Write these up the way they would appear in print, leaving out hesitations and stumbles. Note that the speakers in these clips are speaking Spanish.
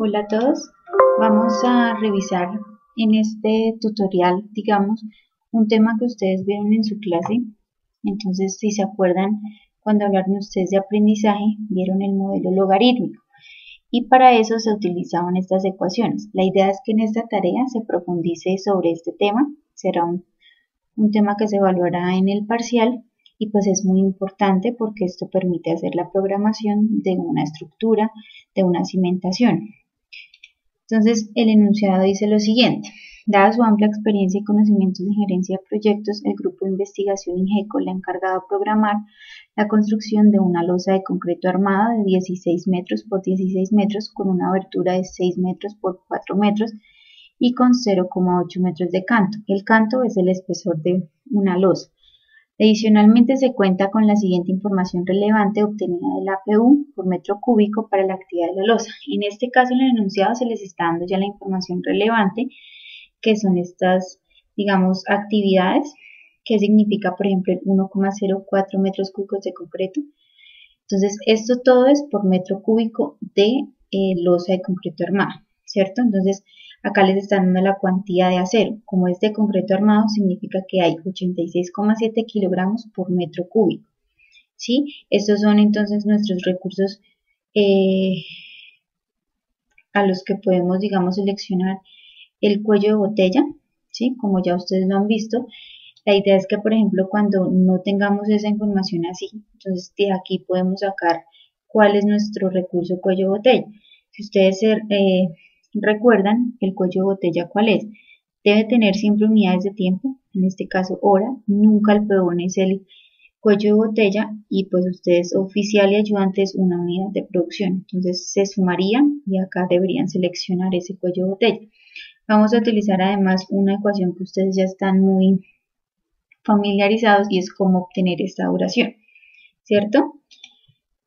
Hola a todos, vamos a revisar en este tutorial, digamos, un tema que ustedes vieron en su clase. Entonces, si se acuerdan, cuando hablaron ustedes de aprendizaje, vieron el modelo logarítmico y para eso se utilizaban estas ecuaciones. La idea es que en esta tarea se profundice sobre este tema, será un tema que se evaluará en el parcial y pues es muy importante porque esto permite hacer la programación de una estructura, de una cimentación. Entonces, el enunciado dice lo siguiente: dada su amplia experiencia y conocimientos de gerencia de proyectos, el grupo de investigación INGECO le ha encargado de programar la construcción de una losa de concreto armada de 16 metros por 16 metros con una abertura de 6 metros por 4 metros y con 0,8 metros de canto. El canto es el espesor de una losa. Adicionalmente se cuenta con la siguiente información relevante obtenida del APU por metro cúbico para la actividad de la losa. En este caso, en el enunciado se les está dando ya la información relevante, que son estas, digamos, actividades, que significa, por ejemplo, el 1,04 metros cúbicos de concreto. Entonces, esto todo es por metro cúbico de losa de concreto armada, ¿cierto? Entonces, acá les están dando la cuantía de acero. Como es de concreto armado, significa que hay 86,7 kilogramos por metro cúbico, ¿sí? Estos son entonces nuestros recursos a los que podemos, digamos, seleccionar el cuello de botella, ¿sí? Como ya ustedes lo han visto. La idea es que, por ejemplo, cuando no tengamos esa información así, entonces de aquí podemos sacar cuál es nuestro recurso cuello de botella. Si ustedes recuerdan, el cuello de botella, ¿cuál es? Debe tener siempre unidades de tiempo, en este caso hora, nunca el peón es el cuello de botella y pues ustedes oficial y ayudante es una unidad de producción. Entonces se sumarían y acá deberían seleccionar ese cuello de botella. Vamos a utilizar además una ecuación que ustedes ya están muy familiarizados y es cómo obtener esta duración, ¿cierto?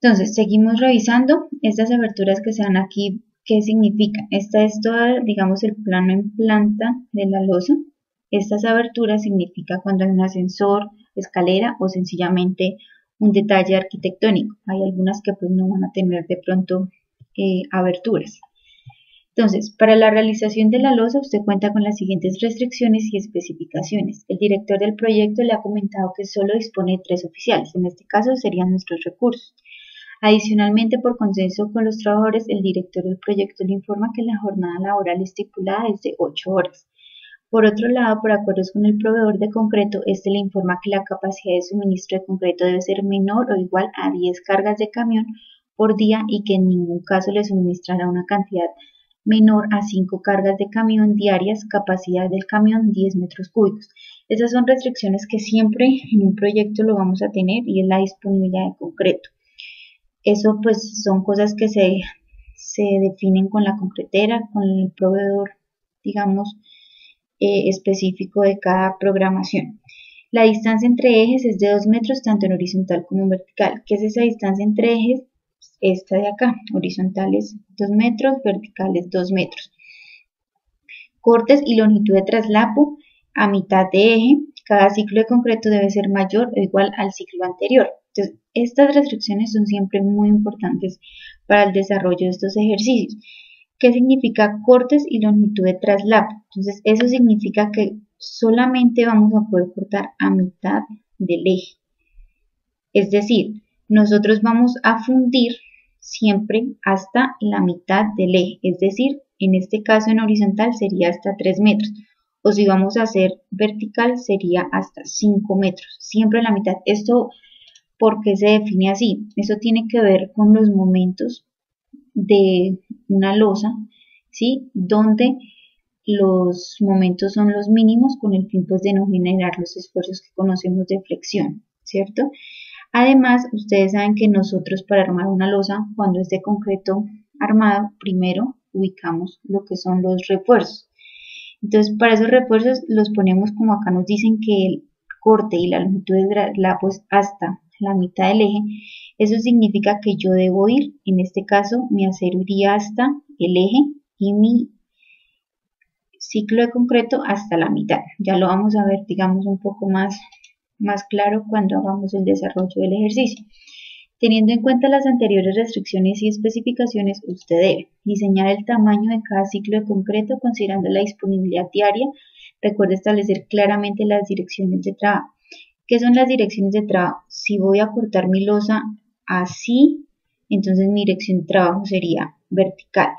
Entonces, seguimos revisando estas aberturas que se dan aquí. ¿Qué significan? Esta es toda, digamos, el plano en planta de la losa. Estas aberturas significa cuando hay un ascensor, escalera o sencillamente un detalle arquitectónico. Hay algunas que pues no van a tener de pronto aberturas. Entonces, para la realización de la losa usted cuenta con las siguientes restricciones y especificaciones. El director del proyecto le ha comentado que solo dispone de 3 oficiales, en este caso serían nuestros recursos. Adicionalmente, por consenso con los trabajadores, el director del proyecto le informa que la jornada laboral estipulada es de 8 horas. Por otro lado, por acuerdos con el proveedor de concreto, este le informa que la capacidad de suministro de concreto debe ser menor o igual a 10 cargas de camión por día y que en ningún caso le suministrará una cantidad menor a 5 cargas de camión diarias, capacidad del camión 10 metros cúbicos. Esas son restricciones que siempre en un proyecto lo vamos a tener y es la disponibilidad de concreto. Eso pues son cosas que se definen con la concretera, con el proveedor, digamos, específico de cada programación. La distancia entre ejes es de 2 metros tanto en horizontal como en vertical. ¿Qué es esa distancia entre ejes? Esta de acá, horizontal es 2 metros, vertical es 2 metros. Cortes y longitud de traslapo a mitad de eje. Cada ciclo de concreto debe ser mayor o igual al ciclo anterior. Entonces, estas restricciones son siempre muy importantes para el desarrollo de estos ejercicios. ¿Qué significa cortes y longitud de traslapo? Entonces, eso significa que solamente vamos a poder cortar a mitad del eje. Es decir, nosotros vamos a fundir siempre hasta la mitad del eje, es decir, en este caso en horizontal sería hasta 3 metros, o si vamos a hacer vertical sería hasta 5 metros, siempre la mitad. Esto, ¿por qué se define así? Eso tiene que ver con los momentos de una losa, ¿sí? Donde los momentos son los mínimos con el fin pues de no generar los esfuerzos que conocemos de flexión, ¿cierto? Además, ustedes saben que nosotros para armar una losa, cuando es de concreto armado, primero ubicamos lo que son los refuerzos. Entonces, para esos refuerzos los ponemos como acá nos dicen que el corte y la longitud de traslapo es hasta la mitad del eje. Eso significa que yo debo ir, en este caso, mi acero iría hasta el eje y mi ciclo de concreto hasta la mitad. Ya lo vamos a ver, digamos, un poco más claro cuando hagamos el desarrollo del ejercicio. Teniendo en cuenta las anteriores restricciones y especificaciones, usted debe diseñar el tamaño de cada ciclo de concreto considerando la disponibilidad diaria. Recuerde establecer claramente las direcciones de trabajo. ¿Qué son las direcciones de trabajo? Si voy a cortar mi losa así, entonces mi dirección de trabajo sería vertical.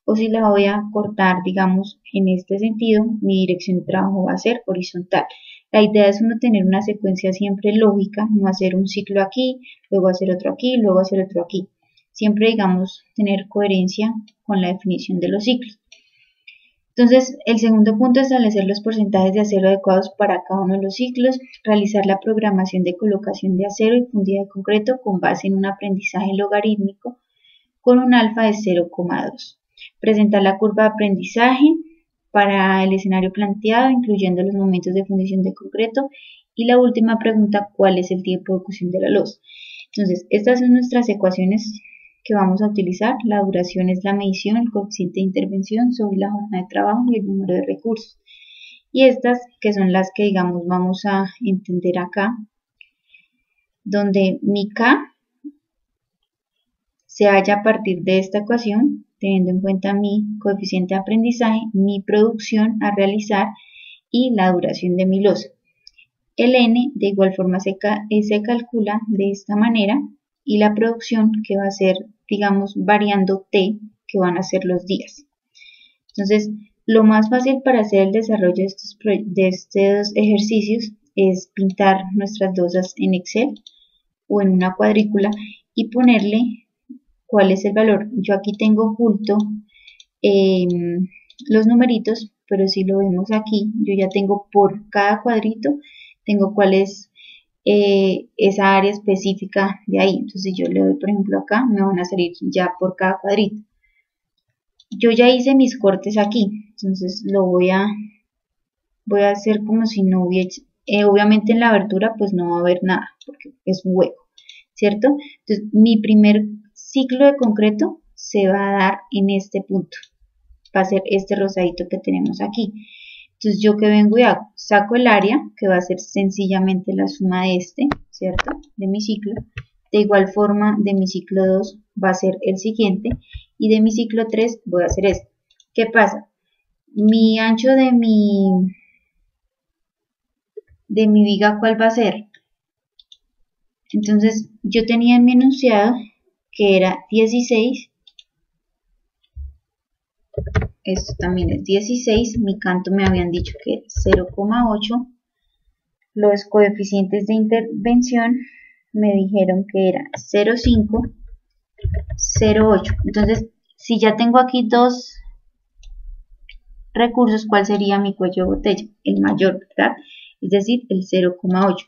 O si la voy a cortar, digamos, en este sentido, mi dirección de trabajo va a ser horizontal. La idea es uno tener una secuencia siempre lógica, no hacer un ciclo aquí, luego hacer otro aquí, luego hacer otro aquí. Siempre, digamos, tener coherencia con la definición de los ciclos. Entonces, el segundo punto es establecer los porcentajes de acero adecuados para cada uno de los ciclos, realizar la programación de colocación de acero y fundida de concreto con base en un aprendizaje logarítmico con un alfa de 0,2. Presentar la curva de aprendizaje para el escenario planteado, incluyendo los momentos de fundición de concreto. Y la última pregunta, ¿cuál es el tiempo de cocción de la losa? Entonces, estas son nuestras ecuaciones que vamos a utilizar. La duración es la medición, el coeficiente de intervención sobre la jornada de trabajo y el número de recursos. Y estas que son las que, digamos, vamos a entender acá, donde mi K se halla a partir de esta ecuación, teniendo en cuenta mi coeficiente de aprendizaje, mi producción a realizar y la duración de mi losa. El N de igual forma se calcula de esta manera y la producción que va a ser, digamos, variando T, que van a ser los días. Entonces, lo más fácil para hacer el desarrollo de estos ejercicios es pintar nuestras losas en Excel o en una cuadrícula y ponerle cuál es el valor. Yo aquí tengo oculto los numeritos, pero si lo vemos aquí, yo ya tengo por cada cuadrito, tengo cuál es esa área específica de ahí. Entonces, si yo le doy, por ejemplo, acá, me van a salir ya por cada cuadrito. Yo ya hice mis cortes aquí, entonces lo voy a hacer como si no hubiese, obviamente en la abertura pues no va a haber nada, porque es un hueco, ¿cierto? Entonces, mi primer ciclo de concreto se va a dar en este punto, va a ser este rosadito que tenemos aquí. Entonces, yo que vengo y hago, saco el área, que va a ser sencillamente la suma de este, ¿cierto? De mi ciclo. De igual forma, de mi ciclo 2 va a ser el siguiente. Y de mi ciclo 3 voy a hacer este. ¿Qué pasa? Mi ancho de mi viga, ¿cuál va a ser? Entonces, yo tenía en mi enunciado que era 16. Esto también es 16, mi canto me habían dicho que era 0,8, los coeficientes de intervención me dijeron que era 0,5, 0,8. Entonces, si ya tengo aquí dos recursos, ¿cuál sería mi cuello de botella? El mayor, ¿verdad? Es decir, el 0,8.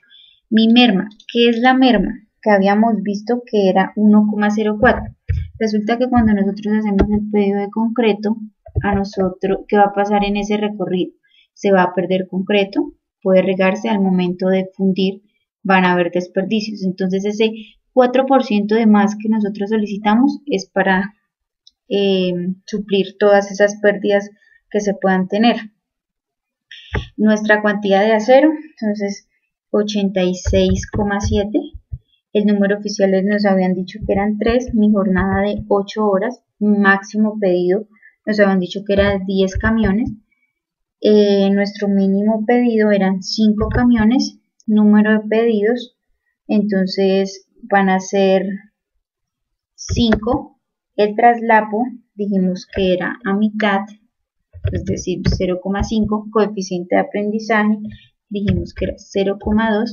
Mi merma, ¿qué es la merma? Que habíamos visto que era 1,04. Resulta que cuando nosotros hacemos el pedido de concreto, a nosotros, ¿qué va a pasar en ese recorrido? Se va a perder concreto, puede regarse al momento de fundir, van a haber desperdicios. Entonces, ese 4% de más que nosotros solicitamos es para suplir todas esas pérdidas que se puedan tener. Nuestra cantidad de acero, entonces 86,7. El número oficiales nos habían dicho que eran 3, mi jornada de 8 horas, mi máximo pedido nos habían dicho que era 10 camiones. Nuestro mínimo pedido eran 5 camiones, número de pedidos, entonces van a ser 5. El traslapo dijimos que era a mitad, es decir, 0,5, coeficiente de aprendizaje, dijimos que era 0,2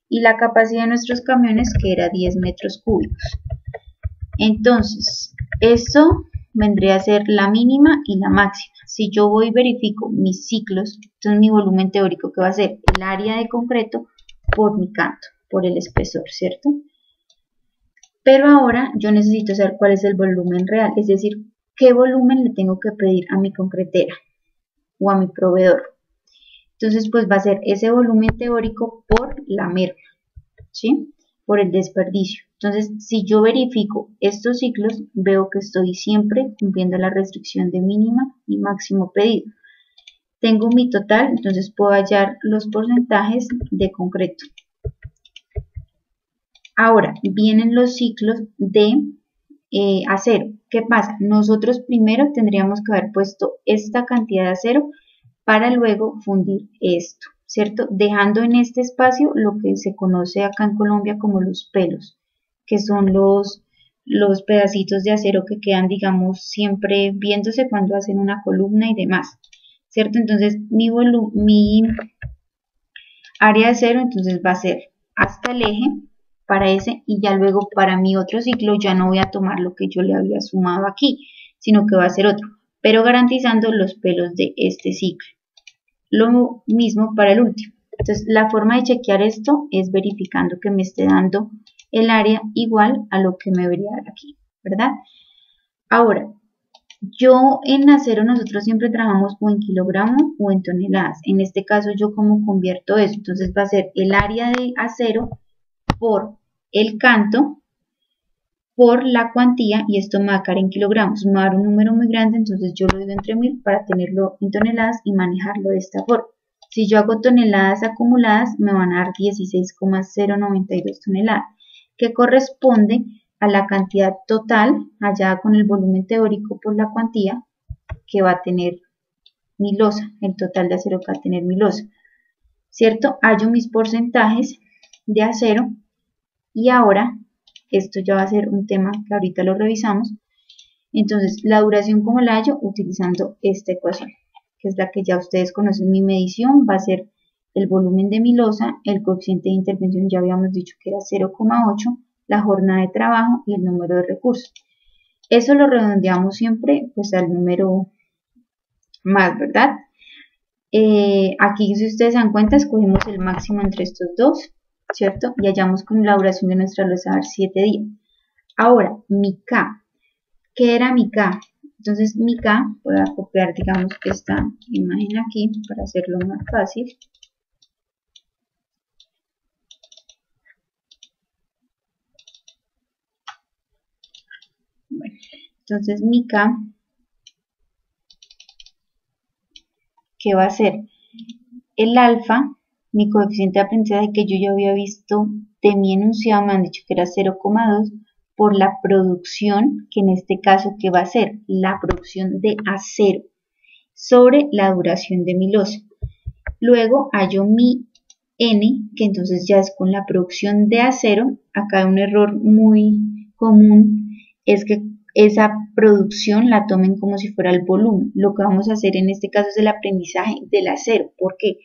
y la capacidad de nuestros camiones que era 10 metros cúbicos. Entonces, esto vendría a ser la mínima y la máxima. Si yo voy y verifico mis ciclos, entonces mi volumen teórico que va a ser el área de concreto por mi canto, por el espesor, ¿cierto? Pero ahora yo necesito saber cuál es el volumen real, es decir, qué volumen le tengo que pedir a mi concretera o a mi proveedor. Entonces, pues va a ser ese volumen teórico por la merma, ¿sí? Por el desperdicio. Entonces, si yo verifico estos ciclos, veo que estoy siempre cumpliendo la restricción de mínima y máximo pedido. Tengo mi total, entonces puedo hallar los porcentajes de concreto. Ahora, vienen los ciclos de acero. ¿Qué pasa? Nosotros primero tendríamos que haber puesto esta cantidad de acero para luego fundir esto, ¿cierto? Dejando en este espacio lo que se conoce acá en Colombia como los pelos, que son los pedacitos de acero que quedan, digamos, siempre viéndose cuando hacen una columna y demás, ¿cierto? Entonces, mi área de acero entonces va a ser hasta el eje para ese, y ya luego para mi otro ciclo ya no voy a tomar lo que yo le había sumado aquí, sino que va a ser otro, pero garantizando los pelos de este ciclo. Lo mismo para el último. Entonces, la forma de chequear esto es verificando que me esté dando el área igual a lo que me debería dar aquí, ¿verdad? Ahora, yo en acero nosotros siempre trabajamos o en kilogramos o en toneladas. En este caso, yo como convierto eso, entonces va a ser el área de acero por el canto por la cuantía, y esto me va a caer en kilogramos. Me va a dar un número muy grande, entonces yo lo digo entre 1000 para tenerlo en toneladas y manejarlo de esta forma. Si yo hago toneladas acumuladas, me van a dar 16,092 toneladas, que corresponde a la cantidad total, allá con el volumen teórico por la cuantía, que va a tener mi losa, el total de acero que va a tener mi losa, ¿cierto? Hallo mis porcentajes de acero, y ahora esto ya va a ser un tema que ahorita lo revisamos. Entonces, la duración, como la hallo, utilizando esta ecuación, que es la que ya ustedes conocen. Mi medición va a ser el volumen de mi losa, el coeficiente de intervención ya habíamos dicho que era 0,8, la jornada de trabajo y el número de recursos. Eso lo redondeamos siempre pues al número más, ¿verdad? Aquí, si ustedes se dan cuenta, escogimos el máximo entre estos dos, ¿cierto? Y hallamos con la duración de nuestra losa a dar 7 días. Ahora, mi K. ¿Qué era mi K? Entonces, mi K, voy a copiar, digamos, esta imagen aquí para hacerlo más fácil. Bueno, entonces mi K, ¿qué va a ser? El alfa, mi coeficiente de aprendizaje que yo ya había visto de mi enunciado, me han dicho que era 0,2 por la producción, que en este caso, ¿qué va a ser? La producción de acero sobre la duración de mi losa. Luego hallo mi N, que entonces ya es con la producción de acero. Acá un error muy común es que esa producción la tomen como si fuera el volumen. Lo que vamos a hacer en este caso es el aprendizaje del acero. ¿Por qué?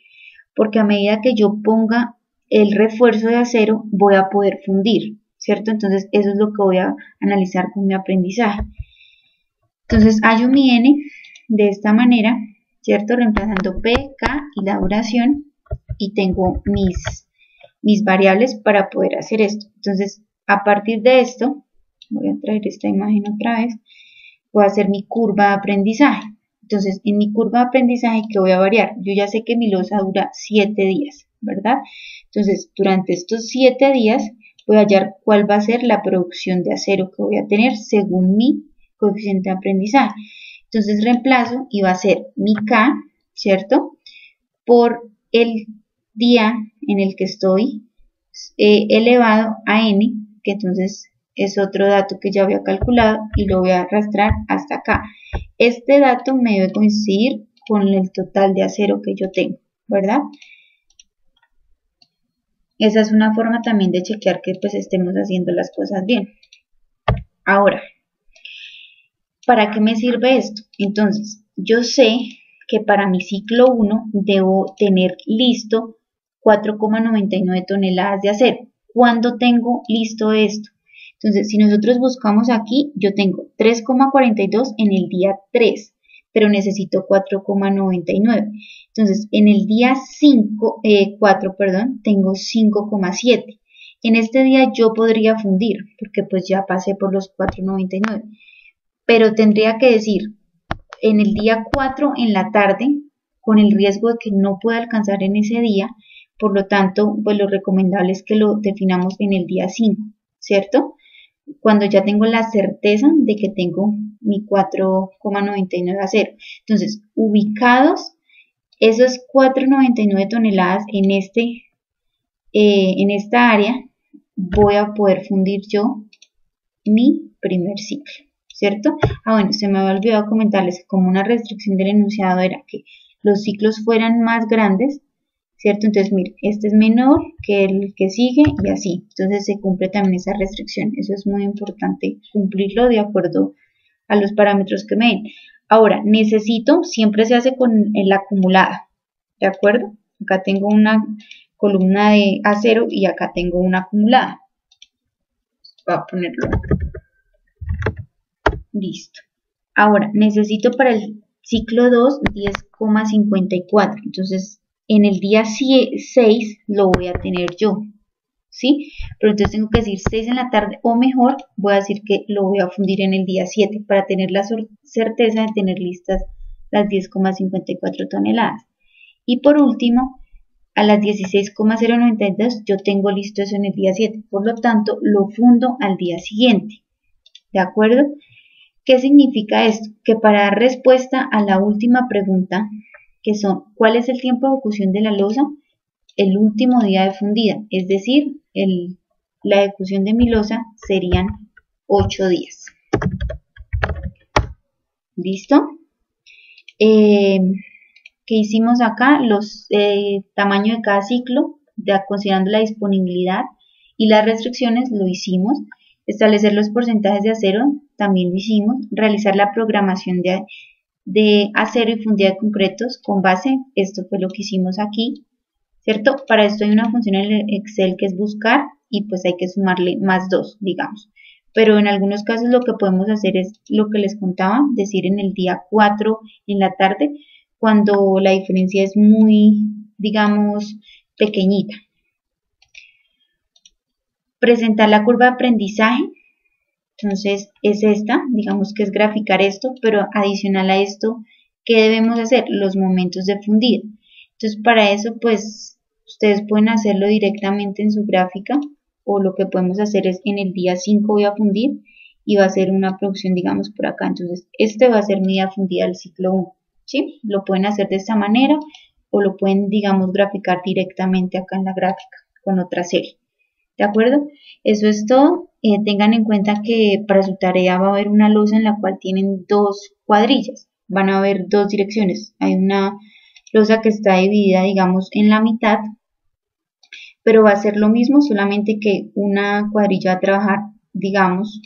Porque a medida que yo ponga el refuerzo de acero, voy a poder fundir, ¿cierto? Entonces, eso es lo que voy a analizar con mi aprendizaje. Entonces, hallo mi N de esta manera, ¿cierto? Reemplazando P, K y la duración, y tengo mis variables para poder hacer esto. Entonces, a partir de esto, voy a traer esta imagen otra vez, voy a hacer mi curva de aprendizaje. Entonces, en mi curva de aprendizaje, ¿qué voy a variar? Yo ya sé que mi losa dura 7 días, ¿verdad? Entonces, durante estos 7 días, voy a hallar cuál va a ser la producción de acero que voy a tener según mi coeficiente de aprendizaje. Entonces, reemplazo y va a ser mi K, ¿cierto? Por el día en el que estoy elevado a N, que entonces es otro dato que ya había calculado y lo voy a arrastrar hasta acá. Este dato me debe coincidir con el total de acero que yo tengo, ¿verdad? Esa es una forma también de chequear que pues estemos haciendo las cosas bien. Ahora, ¿para qué me sirve esto? Entonces, yo sé que para mi ciclo 1 debo tener listo 4,99 toneladas de acero. ¿Cuándo tengo listo esto? Entonces, si nosotros buscamos aquí, yo tengo 3,42 en el día 3, pero necesito 4,99. Entonces, en el día 4, tengo 5,7. En este día yo podría fundir, porque pues ya pasé por los 4,99. Pero tendría que decir, en el día 4 en la tarde, con el riesgo de que no pueda alcanzar en ese día. Por lo tanto, pues lo recomendable es que lo definamos en el día 5, ¿cierto? Cuando ya tengo la certeza de que tengo mi 4,99 acero. Entonces, ubicados esos 4,99 toneladas en esta área, voy a poder fundir yo mi primer ciclo, ¿cierto? Bueno, se me había olvidado comentarles que como una restricción del enunciado era que los ciclos fueran más grandes, ¿cierto? Entonces, mire, este es menor que el que sigue y así. Entonces se cumple también esa restricción. Eso es muy importante cumplirlo de acuerdo a los parámetros que me den. Ahora, necesito, siempre se hace con la acumulada, ¿de acuerdo? Acá tengo una columna de A0 y acá tengo una acumulada. Voy a ponerlo. Listo. Ahora, necesito para el ciclo 2 10,54. Entonces, en el día 6 lo voy a tener yo, ¿sí? Pero entonces tengo que decir 6 en la tarde, o mejor, voy a decir que lo voy a fundir en el día 7 para tener la certeza de tener listas las 10,54 toneladas. Y por último, a las 16,092 yo tengo listo eso en el día 7, por lo tanto lo fundo al día siguiente, ¿de acuerdo? ¿Qué significa esto? Que para dar respuesta a la última pregunta, que son ¿cuál es el tiempo de ejecución de la losa? El último día de fundida, es decir, la ejecución de mi losa serían 8 días. ¿Listo? ¿Qué hicimos acá? Los tamaño de cada ciclo, considerando la disponibilidad y las restricciones, lo hicimos. Establecer los porcentajes de acero, también lo hicimos. Realizar la programación de acero y fundida de concretos con base, esto fue lo que hicimos aquí, ¿cierto? Para esto hay una función en el Excel que es buscar y pues hay que sumarle más 2, digamos. Pero en algunos casos lo que podemos hacer es lo que les contaba, decir en el día 4 en la tarde, cuando la diferencia es muy, digamos, pequeñita. Presentar la curva de aprendizaje, entonces es esta, digamos que es graficar esto, pero adicional a esto, ¿qué debemos hacer? Los momentos de fundida. Entonces para eso pues ustedes pueden hacerlo directamente en su gráfica, o lo que podemos hacer es en el día 5 voy a fundir y va a ser una producción, digamos, por acá. Entonces este va a ser mi día fundida del ciclo 1, ¿sí? Lo pueden hacer de esta manera o lo pueden, digamos, graficar directamente acá en la gráfica con otra serie. ¿De acuerdo? Eso es todo. Tengan en cuenta que para su tarea va a haber una losa en la cual tienen dos cuadrillas. Van a haber dos direcciones. Hay una losa que está dividida, digamos, en la mitad, pero va a ser lo mismo, solamente que una cuadrilla va a trabajar, digamos,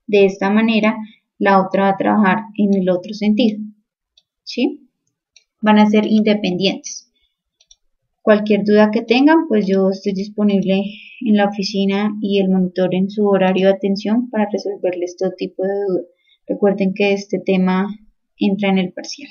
de esta manera, la otra va a trabajar en el otro sentido, ¿sí? Van a ser independientes. Cualquier duda que tengan, pues yo estoy disponible en la oficina y el monitor en su horario de atención para resolverles todo tipo de dudas. Recuerden que este tema entra en el parcial.